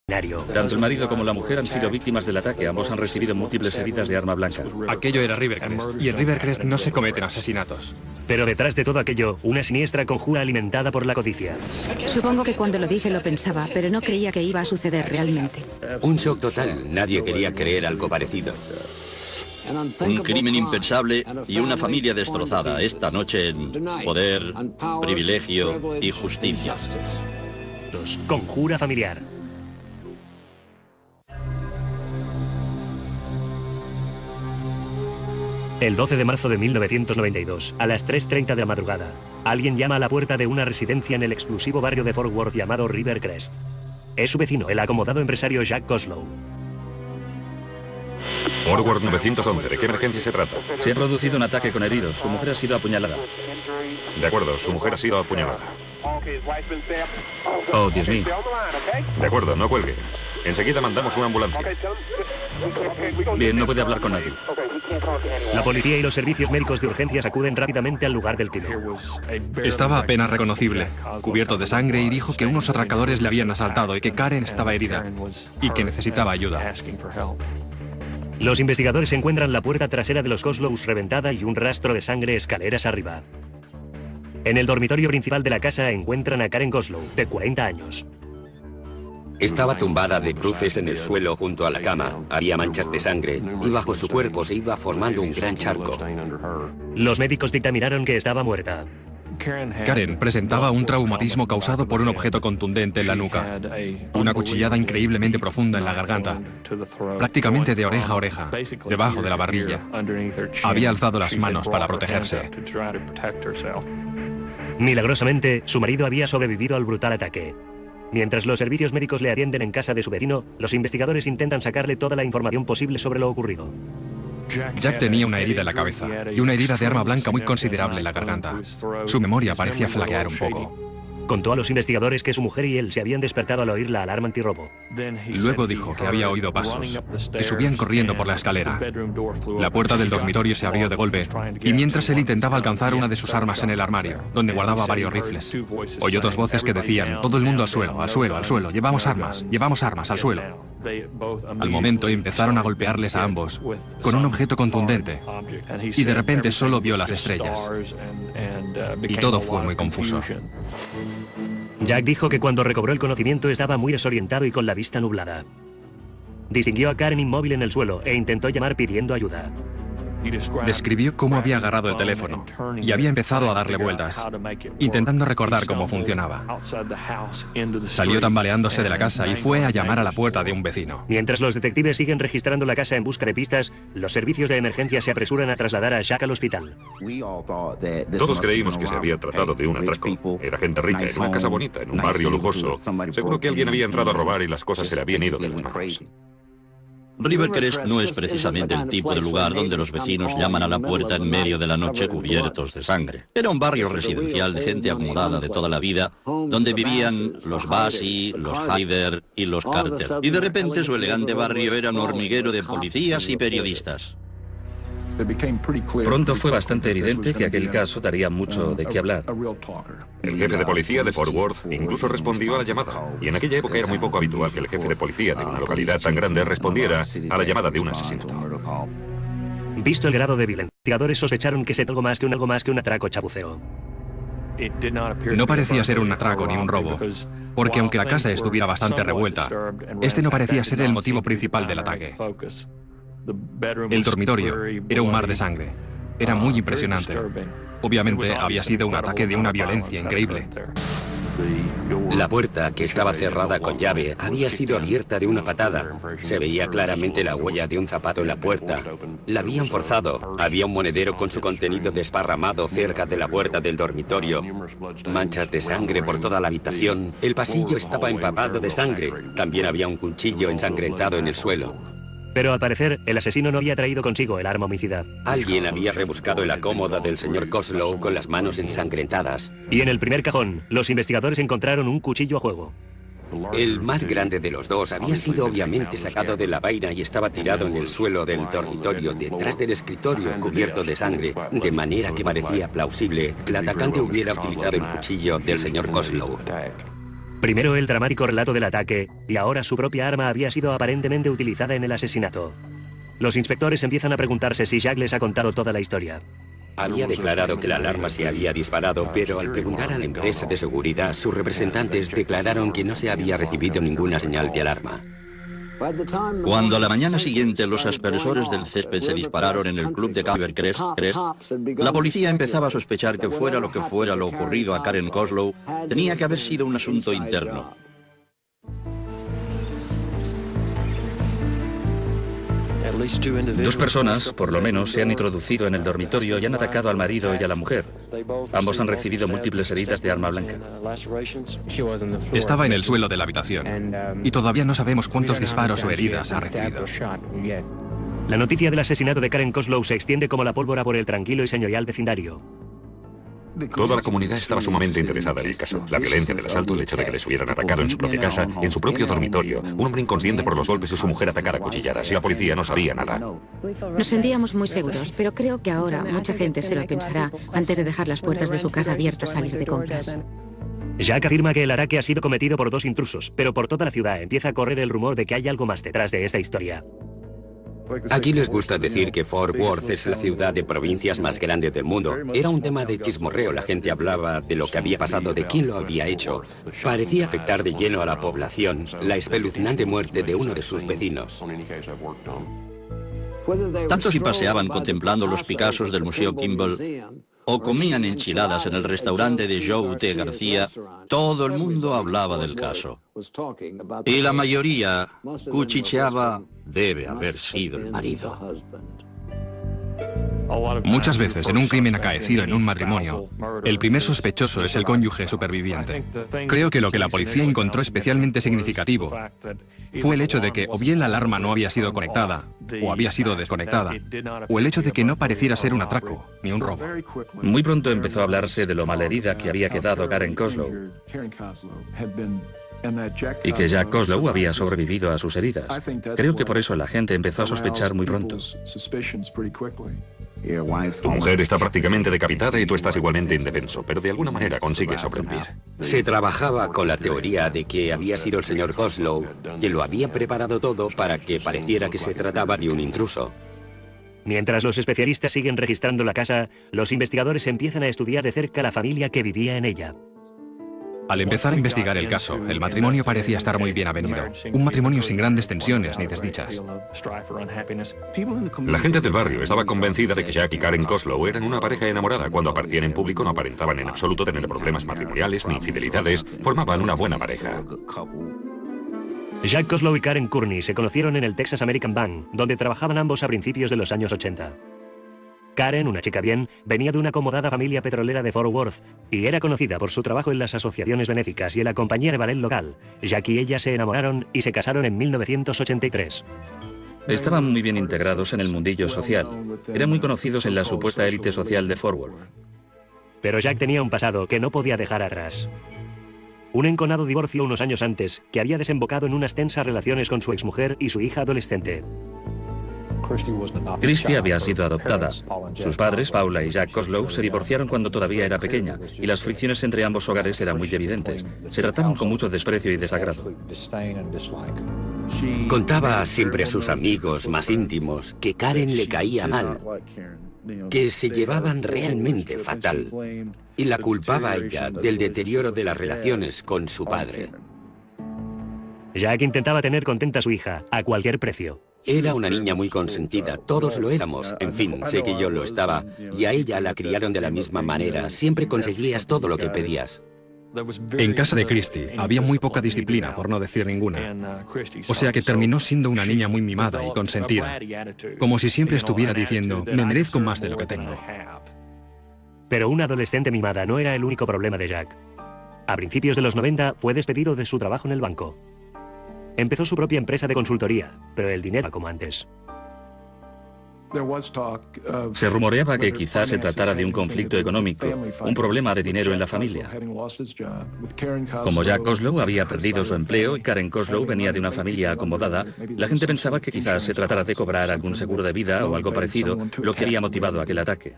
Tanto el marido como la mujer han sido víctimas del ataque. Ambos han recibido múltiples heridas de arma blanca. Aquello era Rivercrest, y en Rivercrest no se cometen asesinatos. Pero detrás de todo aquello, una siniestra conjura alimentada por la codicia. Supongo que cuando lo dije lo pensaba, pero no creía que iba a suceder realmente. Un shock total. Nadie quería creer algo parecido. Un crimen impensable y una familia destrozada esta noche en poder, privilegio y justicia. Conjura familiar. El 12 de marzo de 1992, a las 3:30 de la madrugada, alguien llama a la puerta de una residencia en el exclusivo barrio de Fort Worth llamado Rivercrest. Es su vecino, el acomodado empresario Jack Koslow. Fort Worth 911, ¿de qué emergencia se trata? Se ha producido un ataque con heridos. Su mujer ha sido apuñalada. De acuerdo, su mujer ha sido apuñalada. Oh, Dios mío. De acuerdo, no cuelgue. Enseguida mandamos una ambulancia. Bien, no puede hablar con nadie. La policía y los servicios médicos de urgencias acuden rápidamente al lugar del crimen. Estaba apenas reconocible, cubierto de sangre, y dijo que unos atracadores le habían asaltado y que Karen estaba herida y que necesitaba ayuda. Los investigadores encuentran la puerta trasera de los Koslows reventada y un rastro de sangre escaleras arriba. En el dormitorio principal de la casa encuentran a Karen Koslow, de 40 años. Estaba tumbada de bruces en el suelo junto a la cama. Había manchas de sangre y bajo su cuerpo se iba formando un gran charco. Los médicos dictaminaron que estaba muerta. Karen presentaba un traumatismo causado por un objeto contundente en la nuca, una cuchillada increíblemente profunda en la garganta, prácticamente de oreja a oreja, debajo de la barbilla. Había alzado las manos para protegerse. Milagrosamente, su marido había sobrevivido al brutal ataque. Mientras los servicios médicos le atienden en casa de su vecino, los investigadores intentan sacarle toda la información posible sobre lo ocurrido. Jack tenía una herida en la cabeza y una herida de arma blanca muy considerable en la garganta. Su memoria parecía flaquear un poco. Contó a los investigadores que su mujer y él se habían despertado al oír la alarma antirrobo. Luego dijo que había oído pasos, que subían corriendo por la escalera. La puerta del dormitorio se abrió de golpe, y mientras él intentaba alcanzar una de sus armas en el armario, donde guardaba varios rifles, oyó dos voces que decían: todo el mundo al suelo, al suelo, al suelo, llevamos armas, al suelo. Al momento empezaron a golpearles a ambos con un objeto contundente, y de repente solo vio las estrellas. Y todo fue muy confuso. Jack dijo que cuando recobró el conocimiento estaba muy desorientado y con la vista nublada. Distinguió a Karen inmóvil en el suelo e intentó llamar pidiendo ayuda. Describió cómo había agarrado el teléfono y había empezado a darle vueltas, intentando recordar cómo funcionaba. Salió tambaleándose de la casa y fue a llamar a la puerta de un vecino. Mientras los detectives siguen registrando la casa en busca de pistas, los servicios de emergencia se apresuran a trasladar a Jack al hospital. Todos creímos que se había tratado de un atraco. Era gente rica, en una casa bonita, en un barrio lujoso. Seguro que alguien había entrado a robar y las cosas se le habían ido de las manos. Rivercrest no es precisamente el tipo de lugar donde los vecinos llaman a la puerta en medio de la noche cubiertos de sangre. Era un barrio residencial de gente acomodada de toda la vida, donde vivían los Bassi, los Hyder y los Carter. Y de repente su elegante barrio era un hormiguero de policías y periodistas. Pronto fue bastante evidente que aquel caso daría mucho de qué hablar. El jefe de policía de Fort Worth incluso respondió a la llamada. Y en aquella época era muy poco habitual que el jefe de policía de una localidad tan grande respondiera a la llamada de un asesinato. Visto el grado de violencia, los investigadores sospecharon que se trató algo más que un atraco chapucero. No parecía ser un atraco ni un robo, porque aunque la casa estuviera bastante revuelta, este no parecía ser el motivo principal del ataque. El dormitorio era un mar de sangre. Era muy impresionante. Obviamente había sido un ataque de una violencia increíble. La puerta, que estaba cerrada con llave, había sido abierta de una patada. Se veía claramente la huella de un zapato en la puerta. La habían forzado. Había un monedero con su contenido desparramado cerca de la puerta del dormitorio. Manchas de sangre por toda la habitación. El pasillo estaba empapado de sangre. También había un cuchillo ensangrentado en el suelo. Pero al parecer, el asesino no había traído consigo el arma homicida. Alguien había rebuscado en la cómoda del señor Koslow con las manos ensangrentadas. Y en el primer cajón, los investigadores encontraron un cuchillo a juego. El más grande de los dos había sido obviamente sacado de la vaina y estaba tirado en el suelo del dormitorio detrás del escritorio cubierto de sangre, de manera que parecía plausible que el atacante hubiera utilizado el cuchillo del señor Koslow. Primero el dramático relato del ataque, y ahora su propia arma había sido aparentemente utilizada en el asesinato. Los inspectores empiezan a preguntarse si Jack les ha contado toda la historia. Había declarado que la alarma se había disparado, pero al preguntar a la empresa de seguridad, sus representantes declararon que no se había recibido ninguna señal de alarma. Cuando a la mañana siguiente los aspersores del césped se dispararon en el club de Rivercrest, la policía empezaba a sospechar que fuera lo que fuera lo ocurrido a Karen Coslow, tenía que haber sido un asunto interno. Dos personas, por lo menos, se han introducido en el dormitorio y han atacado al marido y a la mujer. Ambos han recibido múltiples heridas de arma blanca. Estaba en el suelo de la habitación y todavía no sabemos cuántos disparos o heridas ha recibido. La noticia del asesinato de Karen Coslow se extiende como la pólvora por el tranquilo y señorial vecindario. Toda la comunidad estaba sumamente interesada en el caso. La violencia del asalto, el hecho de que les hubieran atacado en su propia casa, en su propio dormitorio, un hombre inconsciente por los golpes y su mujer atacada a cuchilladas, y la policía no sabía nada. Nos sentíamos muy seguros, pero creo que ahora mucha gente se lo pensará antes de dejar las puertas de su casa abiertas a salir de compras. Jack afirma que el ataque ha sido cometido por dos intrusos, pero por toda la ciudad empieza a correr el rumor de que hay algo más detrás de esta historia. Aquí les gusta decir que Fort Worth es la ciudad de provincias más grande del mundo. Era un tema de chismorreo, la gente hablaba de lo que había pasado, de quién lo había hecho. Parecía afectar de lleno a la población la espeluznante muerte de uno de sus vecinos. Tanto si paseaban contemplando los Picassos del Museo Kimball o comían enchiladas en el restaurante de Joe T. García, todo el mundo hablaba del caso. Y la mayoría cuchicheaba, debe haber sido el marido. Muchas veces, en un crimen acaecido en un matrimonio, el primer sospechoso es el cónyuge superviviente. Creo que lo que la policía encontró especialmente significativo fue el hecho de que o bien la alarma no había sido conectada, o había sido desconectada, o el hecho de que no pareciera ser un atraco, ni un robo. Muy pronto empezó a hablarse de lo malherida que había quedado Karen Coslow y que Jack Coslow había sobrevivido a sus heridas. Creo que por eso la gente empezó a sospechar muy pronto. Tu mujer está prácticamente decapitada y tú estás igualmente indefenso, pero de alguna manera consigues sobrevivir. Se trabajaba con la teoría de que había sido el señor Coslow quien lo había preparado todo para que pareciera que se trataba de un intruso. Mientras los especialistas siguen registrando la casa, los investigadores empiezan a estudiar de cerca la familia que vivía en ella. Al empezar a investigar el caso, el matrimonio parecía estar muy bien avenido. Un matrimonio sin grandes tensiones ni desdichas. La gente del barrio estaba convencida de que Jack y Karen Coslow eran una pareja enamorada. Cuando aparecían en público no aparentaban en absoluto tener problemas matrimoniales ni infidelidades. Formaban una buena pareja. Jack Coslow y Karen Courtney se conocieron en el Texas American Bank, donde trabajaban ambos a principios de los años 80. Karen, una chica bien, venía de una acomodada familia petrolera de Fort Worth y era conocida por su trabajo en las asociaciones benéficas y en la compañía de ballet local. Jack y ella se enamoraron y se casaron en 1983. Estaban muy bien integrados en el mundillo social. Eran muy conocidos en la supuesta élite social de Fort Worth. Pero Jack tenía un pasado que no podía dejar atrás. Un enconado divorcio unos años antes que había desembocado en unas tensas relaciones con su exmujer y su hija adolescente. Christy había sido adoptada. Sus padres, Paula y Jack Coslow, se divorciaron cuando todavía era pequeña y las fricciones entre ambos hogares eran muy evidentes. Se trataban con mucho desprecio y desagrado. Contaba siempre a sus amigos más íntimos que Karen le caía mal, que se llevaban realmente fatal, y la culpaba a ella del deterioro de las relaciones con su padre. Jack intentaba tener contenta a su hija, a cualquier precio. Era una niña muy consentida, todos lo éramos. En fin, sé que yo lo estaba, y a ella la criaron de la misma manera. Siempre conseguías todo lo que pedías. En casa de Christy había muy poca disciplina, por no decir ninguna. O sea que terminó siendo una niña muy mimada y consentida. Como si siempre estuviera diciendo, me merezco más de lo que tengo. Pero una adolescente mimada no era el único problema de Jack. A principios de los 90 fue despedido de su trabajo en el banco. Empezó su propia empresa de consultoría, pero el dinero era como antes. Se rumoreaba que quizás se tratara de un conflicto económico, un problema de dinero en la familia. Como Jack Coslow había perdido su empleo y Karen Coslow venía de una familia acomodada, la gente pensaba que quizás se tratara de cobrar algún seguro de vida o algo parecido, lo que había motivado aquel ataque.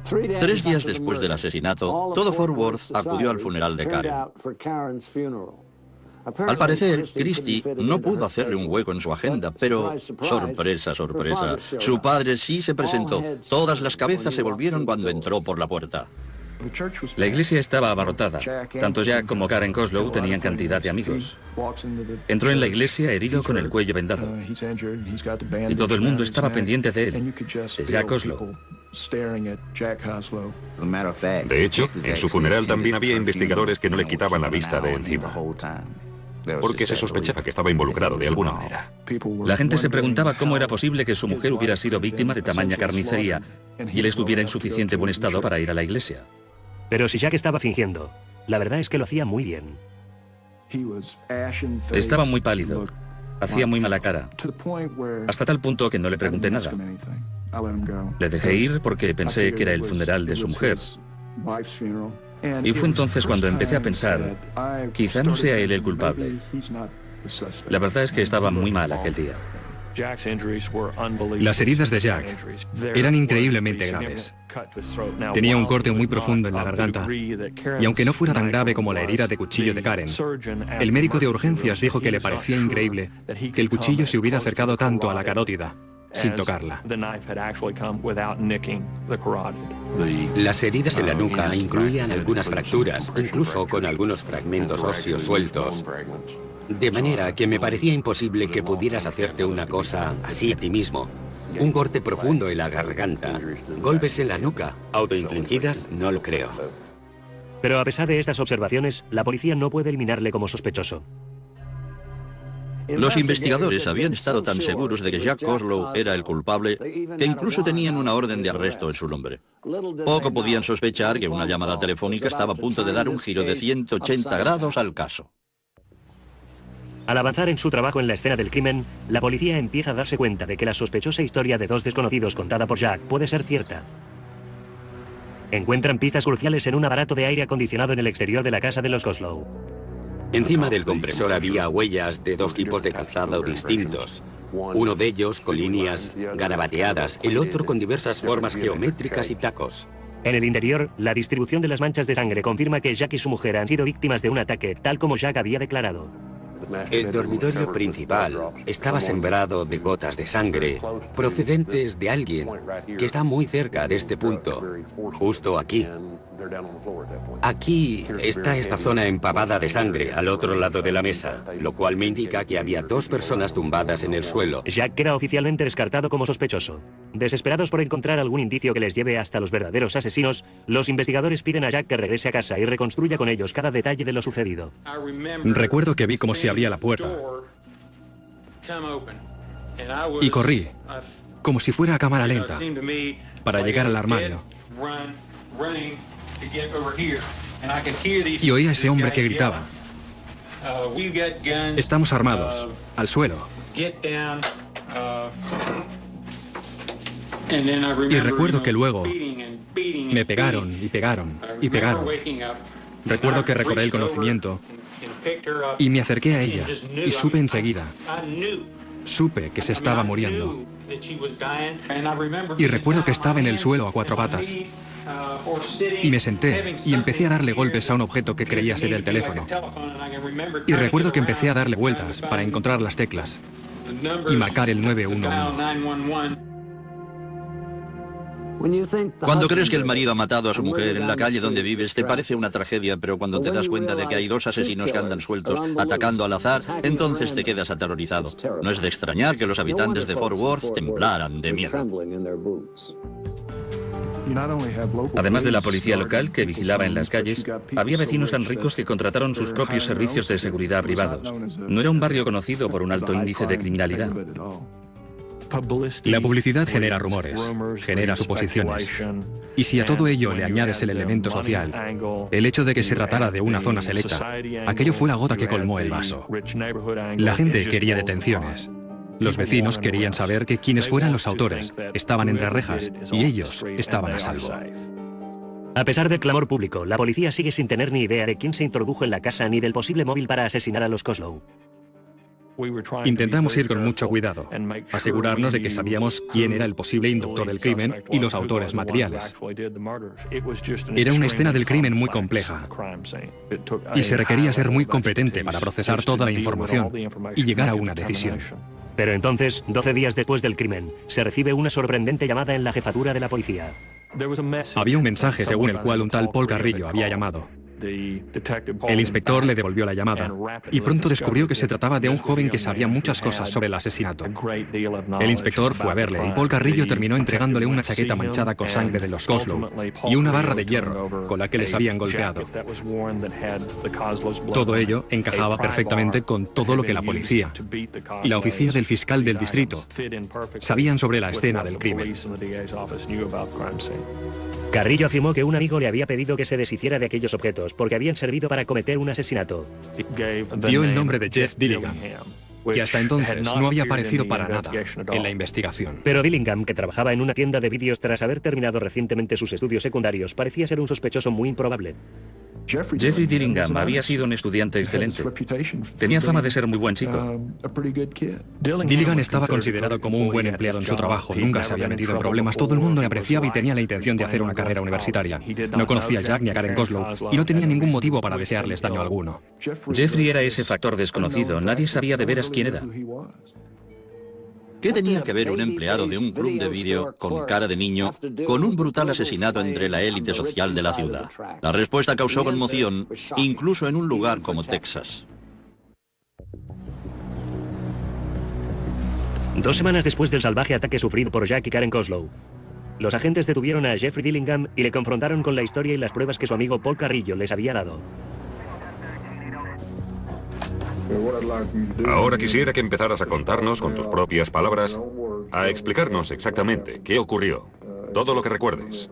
3 días después del asesinato, todo Fort Worth acudió al funeral de Karen. Al parecer, Christie no pudo hacerle un hueco en su agenda, pero sorpresa, sorpresa, su padre sí se presentó. Todas las cabezas se volvieron cuando entró por la puerta. La iglesia estaba abarrotada. Tanto Jack como Karen Koslow tenían cantidad de amigos. Entró en la iglesia herido con el cuello vendado. Y todo el mundo estaba pendiente de él, de Jack Koslow. De hecho, en su funeral también había investigadores que no le quitaban la vista de encima, porque se sospechaba que estaba involucrado de alguna manera. La gente se preguntaba cómo era posible que su mujer hubiera sido víctima de tamaña carnicería y él estuviera en suficiente buen estado para ir a la iglesia. Pero si Jack estaba fingiendo, la verdad es que lo hacía muy bien. Estaba muy pálido, hacía muy mala cara, hasta tal punto que no le pregunté nada. Le dejé ir porque pensé que era el funeral de su mujer. Y fue entonces cuando empecé a pensar, quizá no sea él el culpable. La verdad es que estaba muy mal aquel día. Las heridas de Jack eran increíblemente graves. Tenía un corte muy profundo en la garganta, y aunque no fuera tan grave como la herida de cuchillo de Karen, el médico de urgencias dijo que le parecía increíble que el cuchillo se hubiera acercado tanto a la carótida, sin tocarla. Las heridas en la nuca incluían algunas fracturas, incluso con algunos fragmentos óseos sueltos. De manera que me parecía imposible que pudieras hacerte una cosa así a ti mismo. Un corte profundo en la garganta, golpes en la nuca, autoinfligidas, no lo creo. Pero a pesar de estas observaciones, la policía no puede eliminarle como sospechoso. Los investigadores habían estado tan seguros de que Jack Koslow era el culpable que incluso tenían una orden de arresto en su nombre. Poco podían sospechar que una llamada telefónica estaba a punto de dar un giro de 180 grados al caso. Al avanzar en su trabajo en la escena del crimen, la policía empieza a darse cuenta de que la sospechosa historia de 2 desconocidos contada por Jack puede ser cierta. Encuentran pistas cruciales en un aparato de aire acondicionado en el exterior de la casa de los Koslow. Encima del compresor había huellas de 2 tipos de calzado distintos. Uno de ellos con líneas garabateadas, el otro con diversas formas geométricas y tacos. En el interior, la distribución de las manchas de sangre confirma que Jack y su mujer han sido víctimas de un ataque, tal como Jack había declarado. El dormitorio principal estaba sembrado de gotas de sangre procedentes de alguien que está muy cerca de este punto, justo aquí. Aquí está esta zona empapada de sangre al otro lado de la mesa, lo cual me indica que había 2 personas tumbadas en el suelo. Jack queda oficialmente descartado como sospechoso. Desesperados por encontrar algún indicio que les lleve hasta los verdaderos asesinos, los investigadores piden a Jack que regrese a casa y reconstruya con ellos cada detalle de lo sucedido. Recuerdo que vi cómo se abría la puerta y corrí, como si fuera a cámara lenta, para llegar al armario. Y oí a ese hombre que gritaba: "Estamos armados, al suelo". Y recuerdo que luego me pegaron y pegaron y pegaron. Recuerdo que recobré el conocimiento y me acerqué a ella y supe enseguida. Supe que se estaba muriendo. Y recuerdo que estaba en el suelo a 4 patas. Y me senté y empecé a darle golpes a un objeto que creía ser el teléfono. Y recuerdo que empecé a darle vueltas para encontrar las teclas y marcar el 911. Cuando crees que el marido ha matado a su mujer en la calle donde vives, te parece una tragedia, pero cuando te das cuenta de que hay 2 asesinos que andan sueltos atacando al azar, entonces te quedas aterrorizado. No es de extrañar que los habitantes de Fort Worth temblaran de miedo. Además de la policía local que vigilaba en las calles, había vecinos tan ricos que contrataron sus propios servicios de seguridad privados. No era un barrio conocido por un alto índice de criminalidad. La publicidad genera rumores, genera suposiciones. Y si a todo ello le añades el elemento social, el hecho de que se tratara de una zona selecta, aquello fue la gota que colmó el vaso. La gente quería detenciones. Los vecinos querían saber que quienes fueran los autores estaban entre rejas y ellos estaban a salvo. A pesar del clamor público, la policía sigue sin tener ni idea de quién se introdujo en la casa ni del posible móvil para asesinar a los Koslow. Intentamos ir con mucho cuidado, asegurarnos de que sabíamos quién era el posible inductor del crimen y los autores materiales. Era una escena del crimen muy compleja y se requería ser muy competente para procesar toda la información y llegar a una decisión. Pero entonces, 12 días después del crimen, se recibe una sorprendente llamada en la jefatura de la policía. Había un mensaje según el cual un tal Paul Carrillo había llamado. El inspector le devolvió la llamada y pronto descubrió que se trataba de un joven que sabía muchas cosas sobre el asesinato. El inspector fue a verle y Paul Carrillo terminó entregándole una chaqueta manchada con sangre de los Coslow y una barra de hierro con la que les habían golpeado. Todo ello encajaba perfectamente con todo lo que la policía y la oficina del fiscal del distrito sabían sobre la escena del crimen. Carrillo afirmó que un amigo le había pedido que se deshiciera de aquellos objetos porque habían servido para cometer un asesinato. Dio el nombre de Jeff Dillingham, que hasta entonces no había aparecido para nada en la investigación. Pero Dillingham, que trabajaba en una tienda de vídeos tras haber terminado recientemente sus estudios secundarios, parecía ser un sospechoso muy improbable. Jeffrey Dillingham había sido un estudiante excelente. Tenía fama de ser muy buen chico. Dillingham estaba considerado como un buen empleado en su trabajo. Nunca se había metido en problemas. Todo el mundo le apreciaba y tenía la intención de hacer una carrera universitaria. No conocía a Jack ni a Karen Coslow y no tenía ningún motivo para desearles daño alguno. Jeffrey era ese factor desconocido. Nadie sabía de veras quién era. ¿Qué tenía que ver un empleado de un club de vídeo con cara de niño con un brutal asesinato entre la élite social de la ciudad? La respuesta causó conmoción, incluso en un lugar como Texas. 2 semanas después del salvaje ataque sufrido por Jack y Karen Coslow, los agentes detuvieron a Jeffrey Dillingham y le confrontaron con la historia y las pruebas que su amigo Paul Carrillo les había dado. Ahora quisiera que empezaras a contarnos con tus propias palabras, a explicarnos exactamente qué ocurrió, todo lo que recuerdes.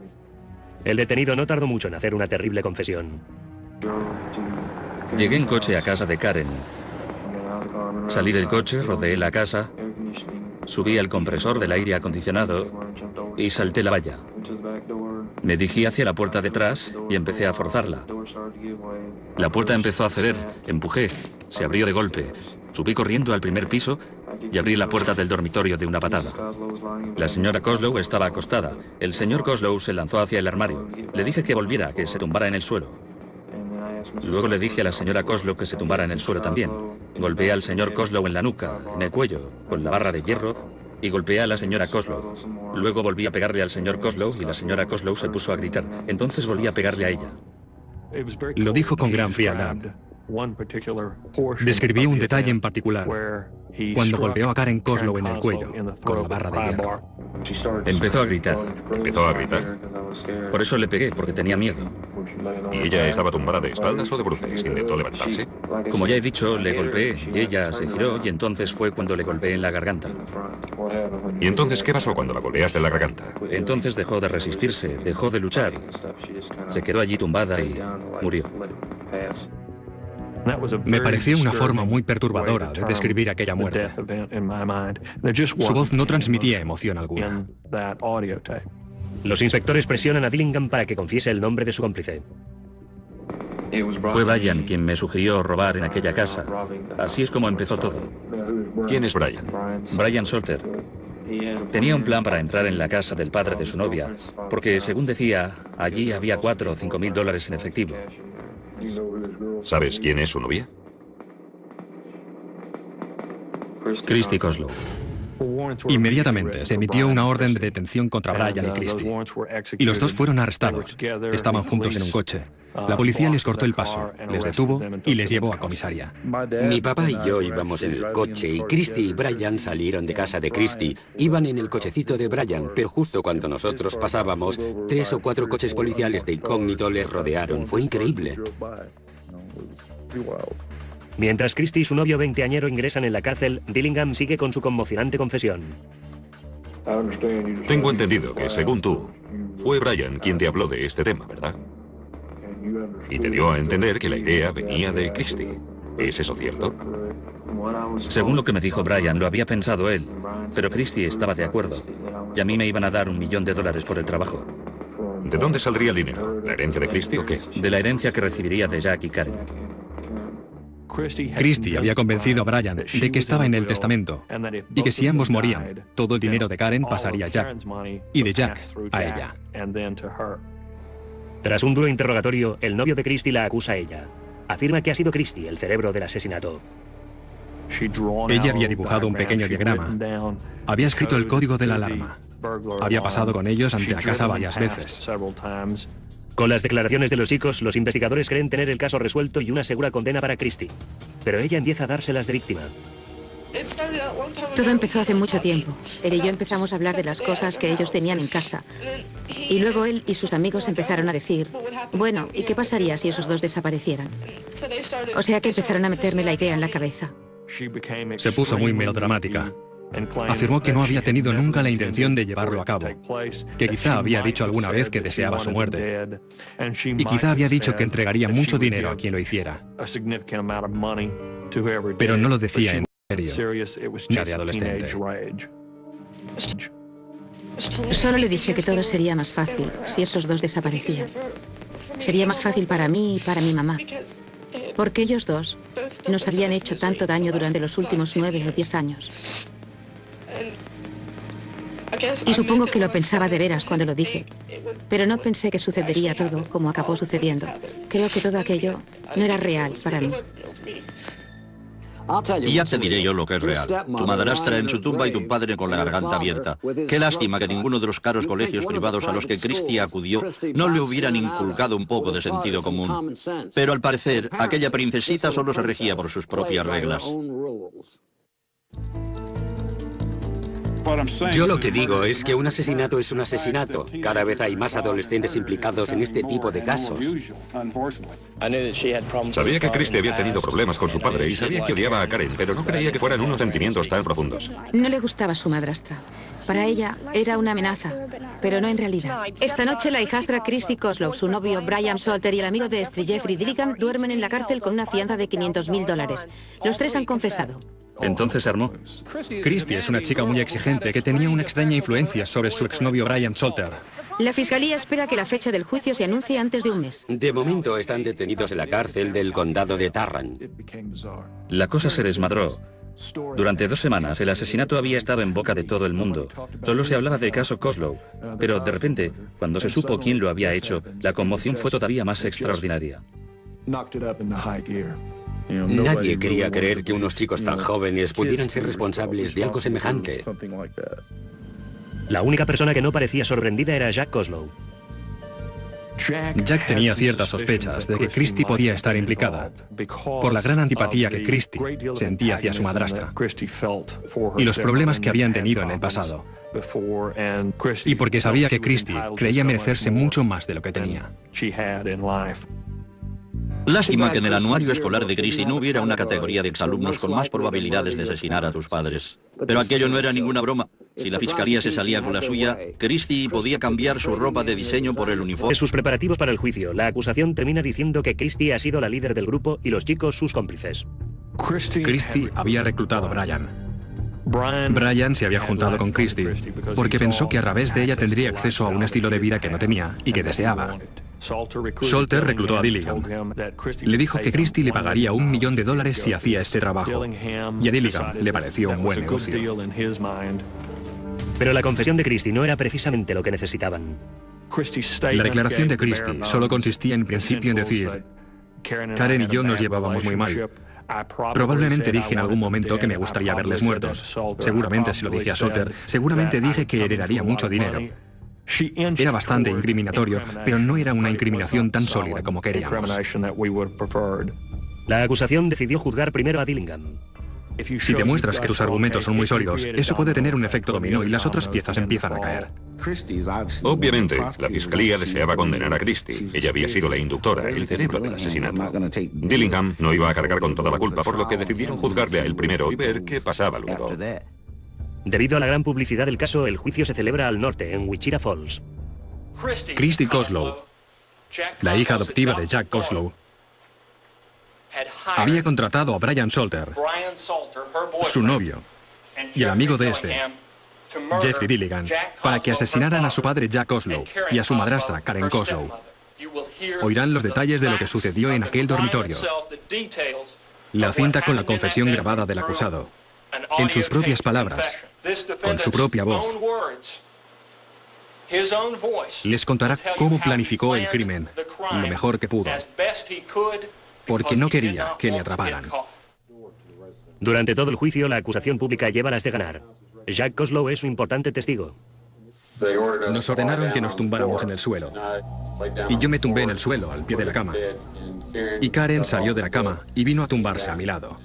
El detenido no tardó mucho en hacer una terrible confesión. Llegué en coche a casa de Karen. Salí del coche, rodeé la casa, subí al compresor del aire acondicionado y salté la valla. Me dirigí hacia la puerta detrás y empecé a forzarla. La puerta empezó a ceder, empujé, se abrió de golpe. Subí corriendo al primer piso y abrí la puerta del dormitorio de una patada. La señora Coslow estaba acostada. El señor Coslow se lanzó hacia el armario. Le dije que volviera, que se tumbara en el suelo. Luego le dije a la señora Coslow que se tumbara en el suelo también. Golpeé al señor Coslow en la nuca, en el cuello, con la barra de hierro y golpeé a la señora Coslow. Luego volví a pegarle al señor Coslow y la señora Coslow se puso a gritar. Entonces volví a pegarle a ella. Lo dijo con gran frialdad. Describió un detalle en particular, cuando golpeó a Karen Coslow en el cuello, con la barra de hierro. Empezó a gritar. ¿Empezó a gritar? Por eso le pegué, porque tenía miedo. ¿Y ella estaba tumbada de espaldas o de bruces? ¿Intentó levantarse? Como ya he dicho, le golpeé y ella se giró y entonces fue cuando le golpeé en la garganta. ¿Y entonces qué pasó cuando la golpeaste en la garganta? Entonces dejó de resistirse, dejó de luchar. Se quedó allí tumbada y murió. Me pareció una forma muy perturbadora de describir aquella muerte. Su voz no transmitía emoción alguna. Los inspectores presionan a Dillingham para que confiese el nombre de su cómplice. Fue Brian quien me sugirió robar en aquella casa. Así es como empezó todo. ¿Quién es Brian? Brian Salter. Tenía un plan para entrar en la casa del padre de su novia, porque, según decía, allí había $4 o $5,000 en efectivo. ¿Sabes quién es su novia? Christy Coslow. Inmediatamente se emitió una orden de detención contra Brian y Christy. Y los dos fueron arrestados. Estaban juntos en un coche. La policía les cortó el paso, les detuvo y les llevó a comisaría. Mi papá y yo íbamos en el coche y Christy y Brian salieron de casa de Christy. Iban en el cochecito de Brian, pero justo cuando nosotros pasábamos, 3 o 4 coches policiales de incógnito les rodearon. Fue increíble. Mientras Christy y su novio veinteañero ingresan en la cárcel, Dillingham sigue con su conmocionante confesión. Tengo entendido que, según tú, fue Brian quien te habló de este tema, ¿verdad? Y te dio a entender que la idea venía de Christy. ¿Es eso cierto? Según lo que me dijo Brian, lo había pensado él, pero Christy estaba de acuerdo. Y a mí me iban a dar $1 millón por el trabajo. ¿De dónde saldría el dinero? ¿La herencia de Christy o qué? De la herencia que recibiría de Jack y Karen. Christie había convencido a Brian de que estaba en el testamento y que si ambos morían, todo el dinero de Karen pasaría a Jack y de Jack a ella. Tras un duro interrogatorio, el novio de Christie la acusa a ella. Afirma que ha sido Christie el cerebro del asesinato. Ella había dibujado un pequeño diagrama. Había escrito el código de la alarma. Había pasado con ellos ante la casa varias veces. Con las declaraciones de los chicos, los investigadores creen tener el caso resuelto y una segura condena para Christie. Pero ella empieza a dárselas de víctima. Todo empezó hace mucho tiempo. Él y yo empezamos a hablar de las cosas que ellos tenían en casa. Y luego él y sus amigos empezaron a decir, bueno, ¿y qué pasaría si esos dos desaparecieran? O sea que empezaron a meterme la idea en la cabeza. Se puso muy melodramática. Afirmó que no había tenido nunca la intención de llevarlo a cabo, que quizá había dicho alguna vez que deseaba su muerte, y quizá había dicho que entregaría mucho dinero a quien lo hiciera. Pero no lo decía en serio, ni de adolescente. Solo le dije que todo sería más fácil si esos dos desaparecían. Sería más fácil para mí y para mi mamá, porque ellos dos nos habían hecho tanto daño durante los últimos 9 o 10 años. Y supongo que lo pensaba de veras cuando lo dije, pero no pensé que sucedería todo como acabó sucediendo. Creo que todo aquello no era real para mí. Y ya te diré yo lo que es real. Tu madrastra en su tumba y tu padre con la garganta abierta. Qué lástima que ninguno de los caros colegios privados a los que Christie acudió no le hubieran inculcado un poco de sentido común. Pero al parecer, aquella princesita solo se regía por sus propias reglas. Yo lo que digo es que un asesinato es un asesinato. Cada vez hay más adolescentes implicados en este tipo de casos. Sabía que Christie había tenido problemas con su padre y sabía que odiaba a Karen, pero no creía que fueran unos sentimientos tan profundos. No le gustaba su madrastra. Para ella era una amenaza, pero no en realidad. Esta noche la hijastra Christie Koslow, su novio Brian Salter y el amigo de Estrie Jeffrey Dillingham duermen en la cárcel con una fianza de $500.000. Los tres han confesado. Entonces se armó. Christie es una chica muy exigente que tenía una extraña influencia sobre su exnovio Brian Salter. La fiscalía espera que la fecha del juicio se anuncie antes de un mes. De momento están detenidos en la cárcel del condado de Tarrant. La cosa se desmadró. Durante 2 semanas el asesinato había estado en boca de todo el mundo. Solo se hablaba del caso Koslow. Pero de repente, cuando se supo quién lo había hecho, la conmoción fue todavía más extraordinaria. Nadie quería creer que unos chicos tan jóvenes pudieran ser responsables de algo semejante. La única persona que no parecía sorprendida era Jack Koslow. Jack tenía ciertas sospechas de que Christie podía estar implicada, por la gran antipatía que Christie sentía hacia su madrastra y los problemas que habían tenido en el pasado, y porque sabía que Christie creía merecerse mucho más de lo que tenía. Lástima que en el anuario escolar de Christie no hubiera una categoría de exalumnos con más probabilidades de asesinar a tus padres. Pero aquello no era ninguna broma. Si la fiscalía se salía con la suya, Christie podía cambiar su ropa de diseño por el uniforme. En sus preparativos para el juicio, la acusación termina diciendo que Christie ha sido la líder del grupo y los chicos sus cómplices. Christie había reclutado a Brian. Brian se había juntado con Christie porque pensó que a través de ella tendría acceso a un estilo de vida que no tenía y que deseaba. Salter reclutó a Dillingham. Le dijo que Christie le pagaría $1 millón si hacía este trabajo. Y a Dillingham le pareció un buen negocio. Pero la confesión de Christie no era precisamente lo que necesitaban. La declaración de Christie solo consistía en principio en decir: Karen y yo nos llevábamos muy mal. Probablemente dije en algún momento que me gustaría verles muertos. Seguramente se lo dije a Salter. Seguramente dije que heredaría mucho dinero. Era bastante incriminatorio, pero no era una incriminación tan sólida como queríamos. La acusación decidió juzgar primero a Dillingham. Si demuestras que tus argumentos son muy sólidos, eso puede tener un efecto dominó y las otras piezas empiezan a caer. Obviamente, la fiscalía deseaba condenar a Christie. Ella había sido la inductora, el cerebro del asesinato. Dillingham no iba a cargar con toda la culpa, por lo que decidieron juzgarle a él primero y ver qué pasaba luego. Debido a la gran publicidad del caso, el juicio se celebra al norte, en Wichita Falls. Christie Koslow, la hija adoptiva de Jack Koslow, había contratado a Brian Salter, su novio, y el amigo de este, Jeffrey Dillingham, para que asesinaran a su padre Jack Koslow y a su madrastra Karen Koslow. Oirán los detalles de lo que sucedió en aquel dormitorio. La cinta con la confesión grabada del acusado, en sus propias palabras, con su propia voz, les contará cómo planificó el crimen lo mejor que pudo, porque no quería que le atraparan. Durante todo el juicio, la acusación pública lleva las de ganar. Jack Koslow es un importante testigo. Nos ordenaron que nos tumbáramos en el suelo, y yo me tumbé en el suelo, al pie de la cama. Y Karen salió de la cama y vino a tumbarse a mi lado.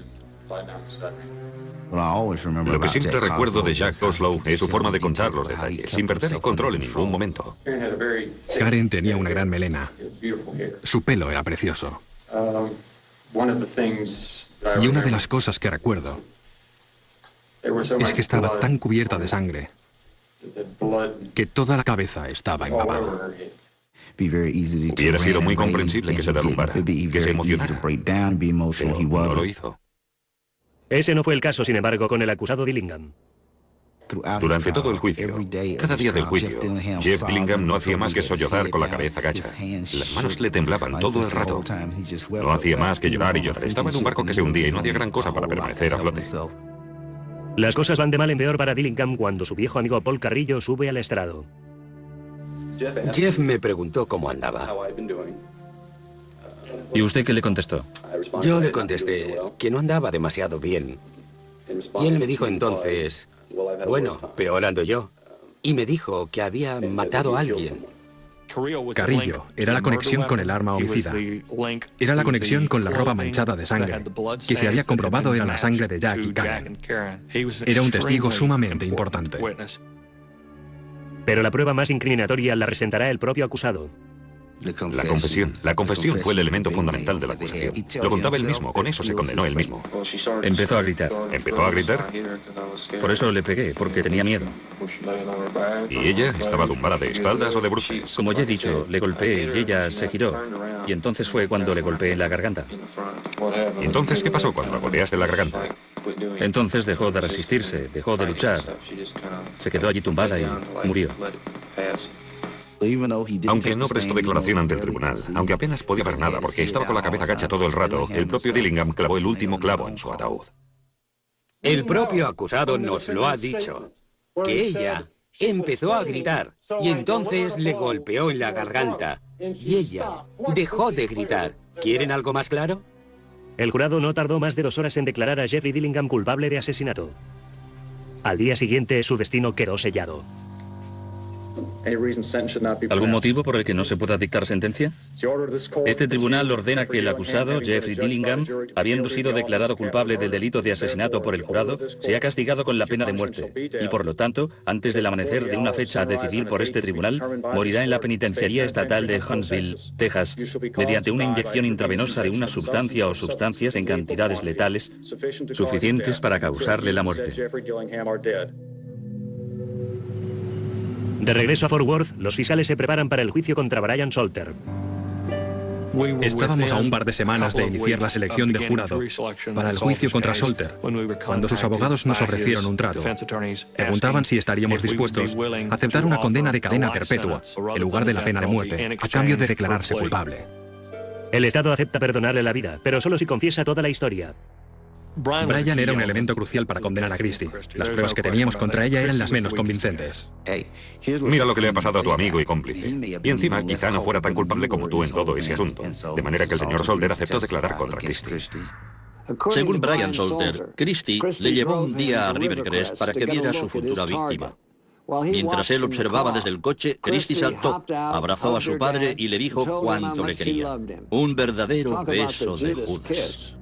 Lo que siempre recuerdo de Jack Koslow es su forma de contar los detalles, sin perder el control en ningún momento. Karen tenía una gran melena. Su pelo era precioso. Y una de las cosas que recuerdo es que estaba tan cubierta de sangre que toda la cabeza estaba empapada. Hubiera sido muy comprensible que se derrumbara, que se emocionara, pero no lo hizo. Ese no fue el caso, sin embargo, con el acusado Dillingham. Durante todo el juicio, cada día del juicio, Jeff Dillingham no hacía más que sollozar con la cabeza gacha. Las manos le temblaban todo el rato. No hacía más que llorar y llorar. Estaba en un barco que se hundía y no hacía gran cosa para permanecer a flote. Las cosas van de mal en peor para Dillingham cuando su viejo amigo Paul Carrillo sube al estrado. Jeff me preguntó cómo andaba. ¿Y usted qué le contestó? Yo le contesté que no andaba demasiado bien. Y él me dijo entonces, bueno, peor ando yo. Y me dijo que había matado a alguien. Carrillo era la conexión con el arma homicida. Era la conexión con la ropa manchada de sangre, que se había comprobado era la sangre de Jack y Karen. Era un testigo sumamente importante. Pero la prueba más incriminatoria la presentará el propio acusado. La confesión fue el elemento fundamental de la acusación. Lo contaba él mismo, con eso se condenó él mismo. Empezó a gritar. ¿Empezó a gritar? Por eso le pegué, porque tenía miedo. ¿Y ella estaba tumbada de espaldas o de bruces? Como ya he dicho, le golpeé y ella se giró. Y entonces fue cuando le golpeé en la garganta. ¿Y entonces qué pasó cuando la golpeaste en la garganta? Entonces dejó de resistirse, dejó de luchar. Se quedó allí tumbada y murió. Aunque no prestó declaración ante el tribunal, aunque apenas podía ver nada porque estaba con la cabeza gacha todo el rato, el propio Dillingham clavó el último clavo en su ataúd. El propio acusado nos lo ha dicho, que ella empezó a gritar y entonces le golpeó en la garganta. Y ella dejó de gritar. ¿Quieren algo más claro? El jurado no tardó más de 2 horas en declarar a Jeffrey Dillingham culpable de asesinato. Al día siguiente, su destino quedó sellado. ¿Algún motivo por el que no se pueda dictar sentencia? Este tribunal ordena que el acusado, Jeffrey Dillingham, habiendo sido declarado culpable del delito de asesinato por el jurado, sea castigado con la pena de muerte y, por lo tanto, antes del amanecer de una fecha a decidir por este tribunal, morirá en la penitenciaría estatal de Huntsville, Texas, mediante una inyección intravenosa de una sustancia o sustancias en cantidades letales suficientes para causarle la muerte. De regreso a Fort Worth, los fiscales se preparan para el juicio contra Brian Salter. Estábamos a un par de semanas de iniciar la selección de jurado para el juicio contra Salter, cuando sus abogados nos ofrecieron un trato. Preguntaban si estaríamos dispuestos a aceptar una condena de cadena perpetua, en lugar de la pena de muerte, a cambio de declararse culpable. El Estado acepta perdonarle la vida, pero solo si confiesa toda la historia. Brian era un elemento crucial para condenar a Christie. Las pruebas que teníamos contra ella eran las menos convincentes. Mira lo que le ha pasado a tu amigo y cómplice. Y encima quizá no fuera tan culpable como tú en todo ese asunto. De manera que el señor Salter aceptó declarar contra Christie. Según Brian Salter, Christie le llevó un día a Rivercrest para que viera a su futura víctima. Mientras él observaba desde el coche, Christie saltó, abrazó a su padre y le dijo cuánto le quería. Un verdadero beso de Judas.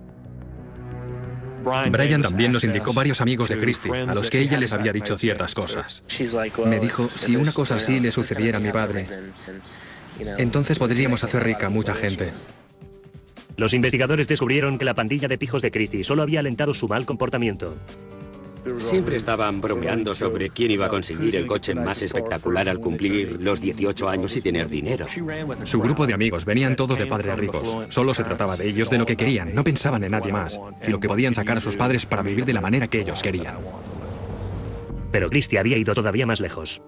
Brian también nos indicó varios amigos de Christie, a los que ella les había dicho ciertas cosas. Me dijo, si una cosa así le sucediera a mi padre, entonces podríamos hacer rica a mucha gente. Los investigadores descubrieron que la pandilla de pijos de Christie solo había alentado su mal comportamiento. Siempre estaban bromeando sobre quién iba a conseguir el coche más espectacular al cumplir los 18 años y tener dinero. Su grupo de amigos venían todos de padres ricos. Solo se trataba de ellos, de lo que querían. No pensaban en nadie más. Y lo que podían sacar a sus padres para vivir de la manera que ellos querían. Pero Christie había ido todavía más lejos.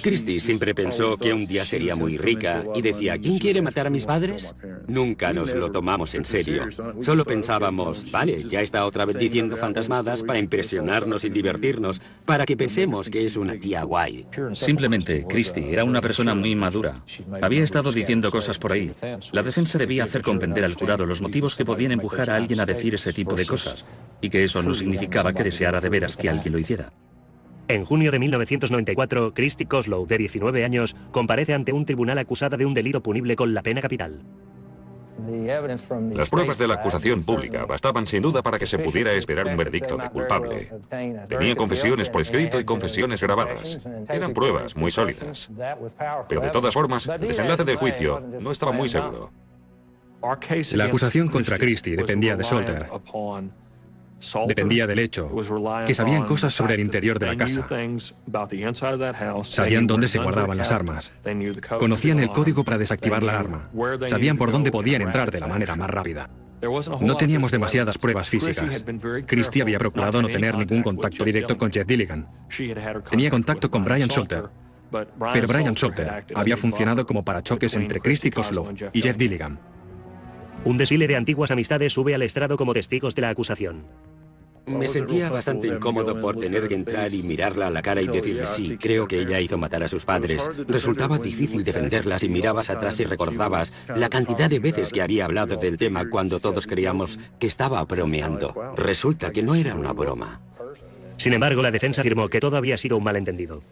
Christie siempre pensó que un día sería muy rica y decía, ¿quién quiere matar a mis padres? Nunca nos lo tomamos en serio. Solo pensábamos, vale, ya está otra vez diciendo fantasmadas para impresionarnos y divertirnos, para que pensemos que es una tía guay. Simplemente, Christie era una persona muy madura. Había estado diciendo cosas por ahí. La defensa debía hacer comprender al jurado los motivos que podían empujar a alguien a decir ese tipo de cosas, y que eso no significaba que deseara de veras que alguien lo hiciera. En junio de 1994, Christy Koslow, de 19 años, comparece ante un tribunal acusada de un delito punible con la pena capital. Las pruebas de la acusación pública bastaban sin duda para que se pudiera esperar un veredicto de culpable. Tenía confesiones por escrito y confesiones grabadas. Eran pruebas muy sólidas. Pero de todas formas, el desenlace del juicio no estaba muy seguro. La acusación contra Christie dependía de Salter. Dependía del hecho que sabían cosas sobre el interior de la casa. Sabían dónde se guardaban las armas. Conocían el código para desactivar la arma. Sabían por dónde podían entrar de la manera más rápida. No teníamos demasiadas pruebas físicas. Christie había procurado no tener ningún contacto directo con Jeff Dilligan. Tenía contacto con Brian Salter. Pero Brian Salter había funcionado como parachoques entre Christy Koslow y Jeff Dilligan. Un desfile de antiguas amistades sube al estrado como testigos de la acusación. Me sentía bastante incómodo por tener que entrar y mirarla a la cara y decirle sí, creo que ella hizo matar a sus padres. Resultaba difícil defenderla si mirabas atrás y recordabas la cantidad de veces que había hablado del tema cuando todos creíamos que estaba bromeando. Resulta que no era una broma. Sin embargo, la defensa afirmó que todo había sido un malentendido.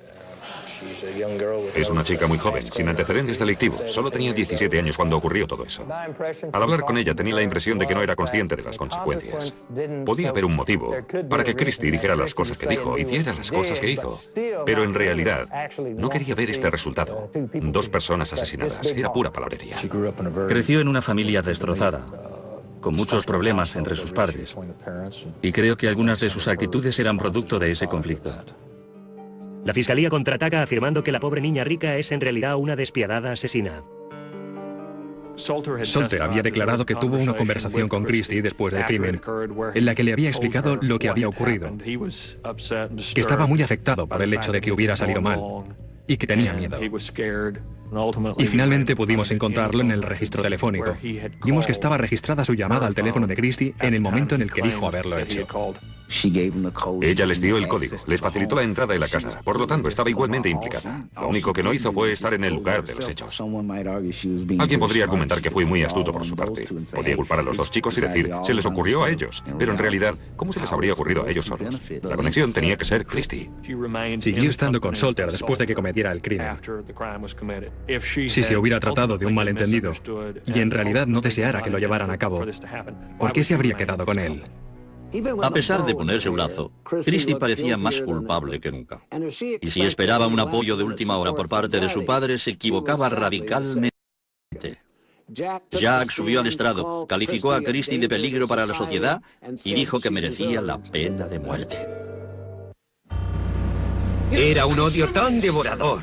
Es una chica muy joven, sin antecedentes delictivos. Solo tenía 17 años cuando ocurrió todo eso. Al hablar con ella tenía la impresión de que no era consciente de las consecuencias. Podía haber un motivo para que Christie dijera las cosas que dijo, hiciera las cosas que hizo. Pero en realidad no quería ver este resultado. 2 personas asesinadas. Era pura palabrería. Creció en una familia destrozada, con muchos problemas entre sus padres. Y creo que algunas de sus actitudes eran producto de ese conflicto. La fiscalía contraataca afirmando que la pobre niña rica es en realidad una despiadada asesina. Salter había declarado que tuvo una conversación con Christie después del crimen, en la que le había explicado lo que había ocurrido, que estaba muy afectado por el hecho de que hubiera salido mal y que tenía miedo. Y finalmente pudimos encontrarlo en el registro telefónico. Vimos que estaba registrada su llamada al teléfono de Christie en el momento en el que dijo haberlo hecho. Ella les dio el código, les facilitó la entrada de la casa, por lo tanto estaba igualmente implicada. Lo único que no hizo fue estar en el lugar de los hechos. Alguien podría argumentar que fue muy astuto por su parte. Podía culpar a los 2 chicos y decir, se les ocurrió a ellos. Pero en realidad, ¿cómo se les habría ocurrido a ellos solos? La conexión tenía que ser Christie. Siguió estando con Salter después de que cometiera el crimen. Si se hubiera tratado de un malentendido y en realidad no deseara que lo llevaran a cabo, ¿por qué se habría quedado con él? A pesar de ponerse un lazo, Christie parecía más culpable que nunca. Y si esperaba un apoyo de última hora por parte de su padre, se equivocaba radicalmente. Jack subió al estrado, calificó a Christie de peligro para la sociedad y dijo que merecía la pena de muerte. Era un odio tan devorador,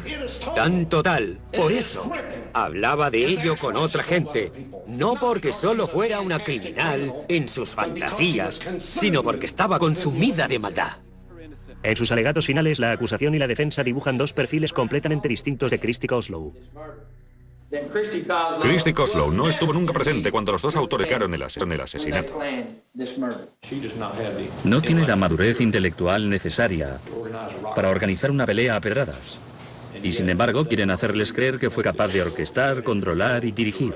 tan total. Por eso hablaba de ello con otra gente. No porque solo fuera una criminal en sus fantasías, sino porque estaba consumida de maldad. En sus alegatos finales, la acusación y la defensa dibujan 2 perfiles completamente distintos de Christy Koslow. Christy Koslow no estuvo nunca presente cuando los 2 autores quedaron en el asesinato. No tiene la madurez intelectual necesaria para organizar una pelea a pedradas. Y sin embargo, quieren hacerles creer que fue capaz de orquestar, controlar y dirigir.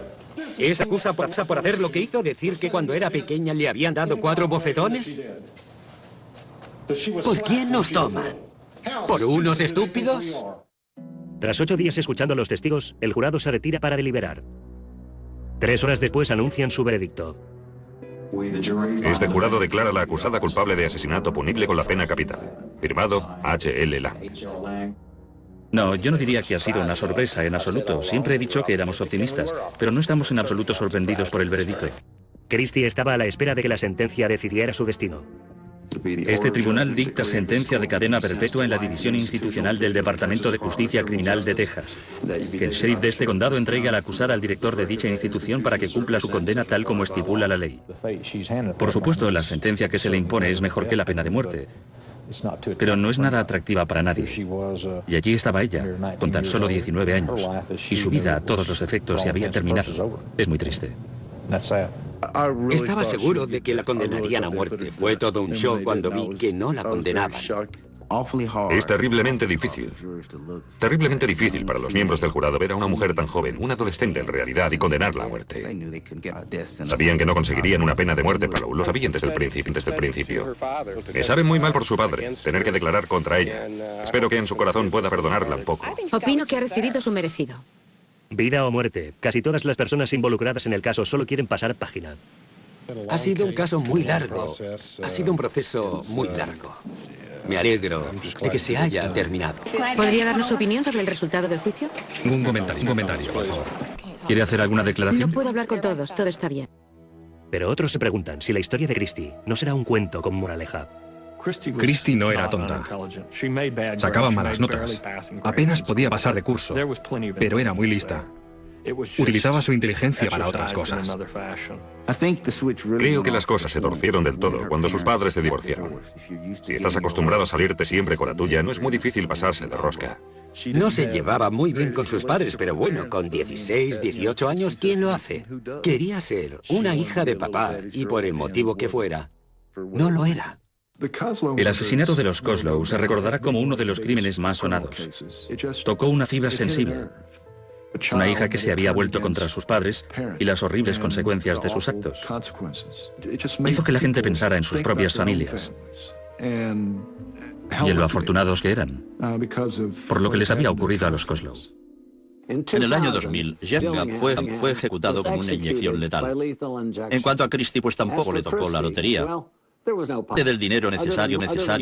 ¿Es acusa por hacer lo que hizo? ¿Decir que cuando era pequeña le habían dado 4 bofetones? ¿Por quién nos toman? ¿Por unos estúpidos? Tras 8 días escuchando a los testigos, el jurado se retira para deliberar. 3 horas después anuncian su veredicto. Este jurado declara a la acusada culpable de asesinato punible con la pena capital. Firmado H.L. Lang. No, yo no diría que ha sido una sorpresa en absoluto. Siempre he dicho que éramos optimistas, pero no estamos en absoluto sorprendidos por el veredicto. Christie estaba a la espera de que la sentencia decidiera su destino. Este tribunal dicta sentencia de cadena perpetua en la División Institucional del Departamento de Justicia Criminal de Texas. Que el sheriff de este condado entregue a la acusada al director de dicha institución para que cumpla su condena tal como estipula la ley. Por supuesto, la sentencia que se le impone es mejor que la pena de muerte. pero no es nada atractiva para nadie. Y allí estaba ella, con tan solo 19 años, y su vida a todos los efectos se había terminado. Es muy triste. Estaba seguro de que la condenarían a muerte. Fue todo un shock cuando vi que no la condenaban. Es terriblemente difícil para los miembros del jurado ver a una mujer tan joven, una adolescente en realidad, y condenarla a muerte. Sabían que no conseguirían una pena de muerte para Lou, lo sabían desde el principio. Me sabe muy mal por su padre, tener que declarar contra ella. Espero que en su corazón pueda perdonarla un poco. Opino que ha recibido su merecido. Vida o muerte. Casi todas las personas involucradas en el caso solo quieren pasar página. Ha sido un caso muy largo. Ha sido un proceso muy largo. Me alegro de que se haya terminado. ¿Podría darnos su opinión sobre el resultado del juicio? Un comentario, por favor. ¿Quiere hacer alguna declaración? No puedo hablar con todos, todo está bien. Pero otros se preguntan si la historia de Christie no será un cuento con moraleja. Christie no era tonta. Sacaba malas notas. Apenas podía pasar de curso, pero era muy lista. Utilizaba su inteligencia para otras cosas. Creo que las cosas se torcieron del todo cuando sus padres se divorciaron. Si estás acostumbrado a salirte siempre con la tuya, no es muy difícil pasarse de rosca. No se llevaba muy bien con sus padres, pero bueno, con 16, 18 años, ¿quién lo hace? Quería ser una hija de papá y por el motivo que fuera, no lo era. El asesinato de los Koslow se recordará como uno de los crímenes más sonados. Tocó una fibra sensible. Una hija que se había vuelto contra sus padres y las horribles consecuencias de sus actos. Hizo que la gente pensara en sus propias familias y en lo afortunados que eran, por lo que les había ocurrido a los Koslow. En el año 2000, Jeff Gant fue ejecutado con una inyección letal. En cuanto a Christie, pues tampoco le tocó la lotería. Del dinero necesario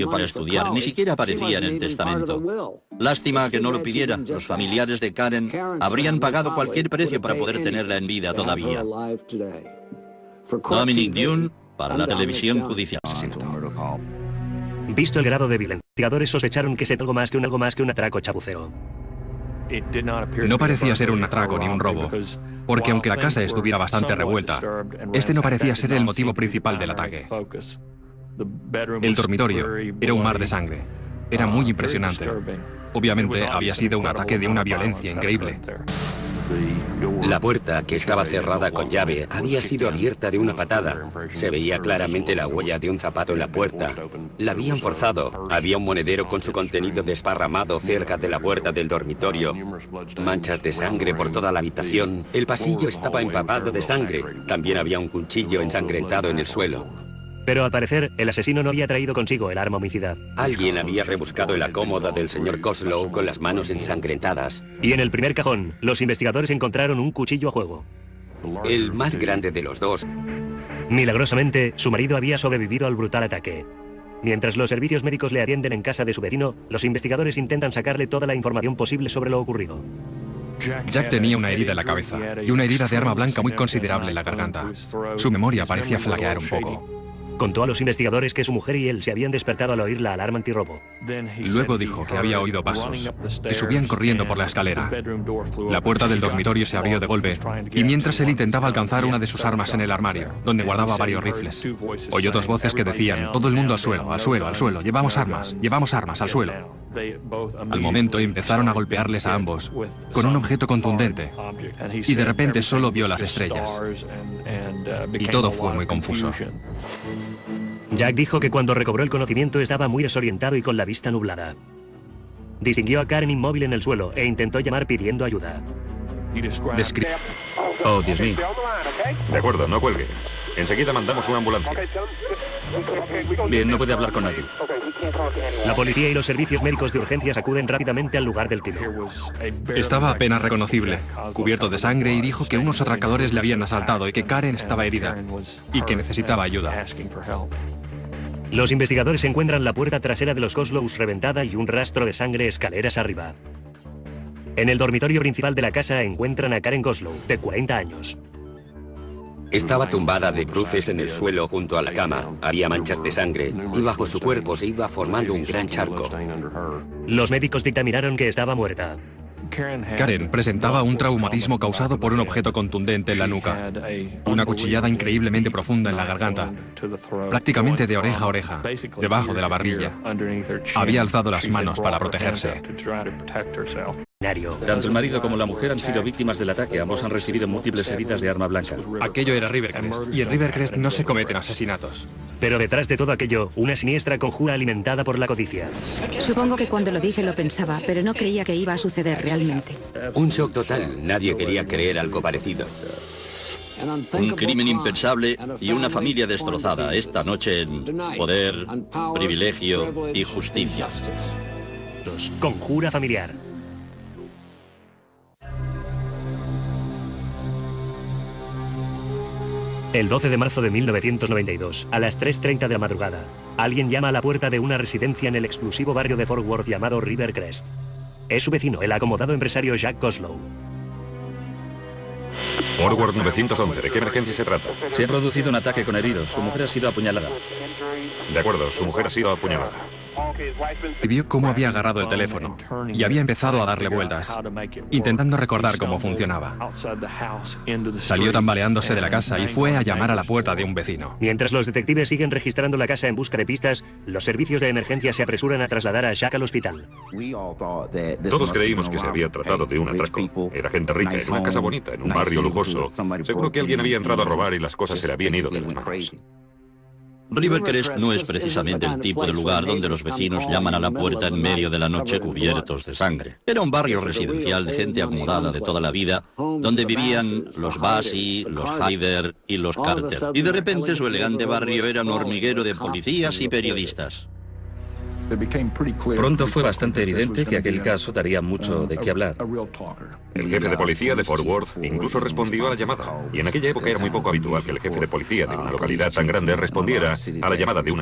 para estudiar, ni siquiera aparecía en el testamento. Lástima que no lo pidiera. Los familiares de Karen habrían pagado cualquier precio para poder tenerla en vida todavía. Dominic Dunne, para la televisión judicial. Visto el grado de violencia, investigadores sospecharon que se trató algo más que un atraco chapucero. No parecía ser un atraco ni un robo, porque aunque la casa estuviera bastante revuelta, este no parecía ser el motivo principal del ataque. El dormitorio era un mar de sangre. Era muy impresionante. Obviamente había sido un ataque de una violencia increíble. La puerta, que estaba cerrada con llave, había sido abierta de una patada. Se veía claramente la huella de un zapato en la puerta. La habían forzado. Había un monedero con su contenido desparramado cerca de la puerta del dormitorio. Manchas de sangre por toda la habitación. El pasillo estaba empapado de sangre. También había un cuchillo ensangrentado en el suelo. Pero al parecer, el asesino no había traído consigo el arma homicida. Alguien había rebuscado en la cómoda del señor Koslow con las manos ensangrentadas. Y en el primer cajón, los investigadores encontraron un cuchillo a juego. El más grande de los dos. Milagrosamente, su marido había sobrevivido al brutal ataque. Mientras los servicios médicos le atienden en casa de su vecino, los investigadores intentan sacarle toda la información posible sobre lo ocurrido. Jack tenía una herida en la cabeza y una herida de arma blanca muy considerable en la garganta. Su memoria parecía flaquear un poco. Contó a los investigadores que su mujer y él se habían despertado al oír la alarma antirrobo. Luego dijo que había oído pasos, que subían corriendo por la escalera. La puerta del dormitorio se abrió de golpe, y mientras él intentaba alcanzar una de sus armas en el armario, donde guardaba varios rifles, oyó dos voces que decían: todo el mundo al suelo, al suelo, al suelo, llevamos armas, al suelo. Al momento empezaron a golpearles a ambos con un objeto contundente, y de repente solo vio las estrellas, y todo fue muy confuso. Jack dijo que cuando recobró el conocimiento estaba muy desorientado y con la vista nublada. Distinguió a Karen inmóvil en el suelo e intentó llamar pidiendo ayuda. Oh, Dios mío. De acuerdo, no cuelgue. Enseguida mandamos una ambulancia. Bien, no puede hablar con nadie. La policía y los servicios médicos de urgencias acuden rápidamente al lugar del crimen. Estaba apenas reconocible, cubierto de sangre, y dijo que unos atracadores le habían asaltado y que Karen estaba herida y que necesitaba ayuda. Los investigadores encuentran la puerta trasera de los Koslows reventada y un rastro de sangre escaleras arriba. En el dormitorio principal de la casa encuentran a Karen Koslow, de 40 años. Estaba tumbada de bruces en el suelo junto a la cama. Había manchas de sangre y bajo su cuerpo se iba formando un gran charco. Los médicos dictaminaron que estaba muerta. Karen presentaba un traumatismo causado por un objeto contundente en la nuca, una cuchillada increíblemente profunda en la garganta, prácticamente de oreja a oreja, debajo de la barbilla. Había alzado las manos para protegerse. Tanto el marido como la mujer han sido víctimas del ataque. Ambos han recibido múltiples heridas de arma blanca. Aquello era Rivercrest, y en Rivercrest no se cometen asesinatos. Pero detrás de todo aquello, una siniestra conjura alimentada por la codicia. Supongo que cuando lo dije lo pensaba, pero no creía que iba a suceder realmente. Un shock total. Nadie quería creer algo parecido. Un crimen impensable y una familia destrozada esta noche en poder, privilegio y justicia. Conjura familiar. El 12 de marzo de 1992, a las 3:30 de la madrugada, alguien llama a la puerta de una residencia en el exclusivo barrio de Fort Worth llamado Rivercrest. Es su vecino, el acomodado empresario Jack Koslow. Fort Worth 911, ¿de qué emergencia se trata? Se ha producido un ataque con heridos. Su mujer ha sido apuñalada. De acuerdo, su mujer ha sido apuñalada. Y vio cómo había agarrado el teléfono y había empezado a darle vueltas, intentando recordar cómo funcionaba. Salió tambaleándose de la casa y fue a llamar a la puerta de un vecino. Mientras los detectives siguen registrando la casa en busca de pistas, los servicios de emergencia se apresuran a trasladar a Jack al hospital. Todos creímos que se había tratado de un atraco. Era gente rica, en una casa bonita, en un barrio lujoso. Seguro que alguien había entrado a robar y las cosas se le habían ido de las manos. Rivercrest no es precisamente el tipo de lugar donde los vecinos llaman a la puerta en medio de la noche cubiertos de sangre. Era un barrio residencial de gente acomodada de toda la vida, donde vivían los Bassi, los Hyder y los Carter. Y de repente su elegante barrio era un hormiguero de policías y periodistas. Pronto fue bastante evidente que aquel caso daría mucho de qué hablar. El jefe de policía de Fort Worth incluso respondió a la llamada. Y en aquella época era muy poco habitual que el jefe de policía de una localidad tan grande respondiera a la llamada de una